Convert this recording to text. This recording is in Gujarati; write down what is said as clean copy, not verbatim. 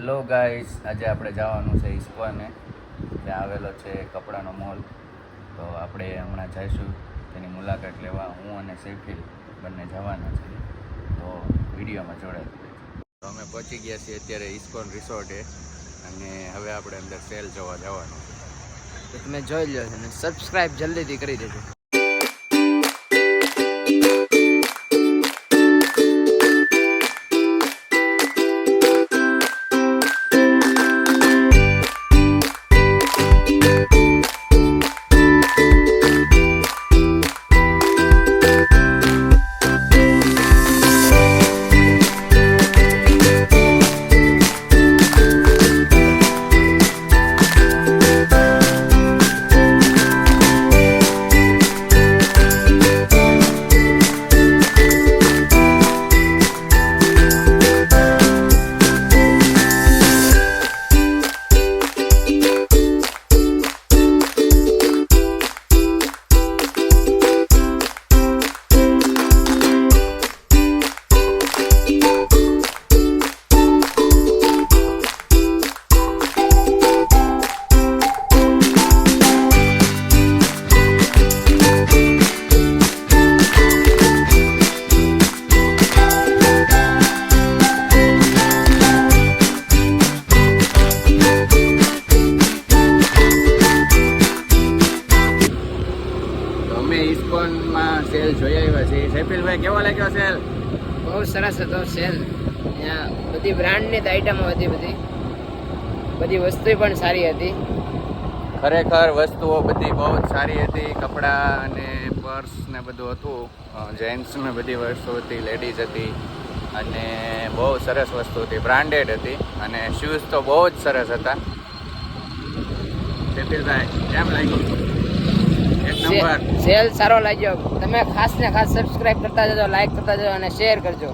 હેલો ગાઈસ, આજે આપણે જવાનું છે ઇસ્કોને. ત્યાં આવેલો છે કપડાનો મોલ. તો આપણે હમણાં જઈશું તેની મુલાકાત લેવા. હું અને સૈફિલ બંને જવાના છીએ. તો વિડીયોમાં જોડાયેલું રહેજો. તો અમે પહોંચી ગયા છીએ અત્યારે ઇસ્કોન રિસોર્ટે અને હવે આપણે અંદર સેલ જોવા જવાનું છે. તો તમે જોઈ લો અને સબસ્ક્રાઇબ જલ્દીથી કરી દેજો. ઇસ્કોનમાં સેલ જોઈ આવ્યા છે. સૈફિલભાઈ, કેવો લાગ્યો સેલ? બહુ સરસ હતો સેલ. અહીંયા બધી બ્રાન્ડની આઈટમો હતી, બધી વસ્તુ પણ સારી હતી. ખરેખર વસ્તુઓ બધી બહુ જ સારી હતી. કપડાં અને પર્સ ને બધું હતું. જેન્ટ્સને બધી વસ્તુ હતી, લેડીઝ હતી અને બહુ સરસ વસ્તુ હતી, બ્રાન્ડેડ હતી અને શૂઝ તો બહુ જ સરસ હતા. સૈફિલભાઈ, કેમ લાગ્યું? એક નંબર. સેલ સારો લાગ્યો. તમે ખાસ ને ખાસ સબસ્ક્રાઇબ કરતા જજો, લાઈક કરતા જજો અને શેર કરજો.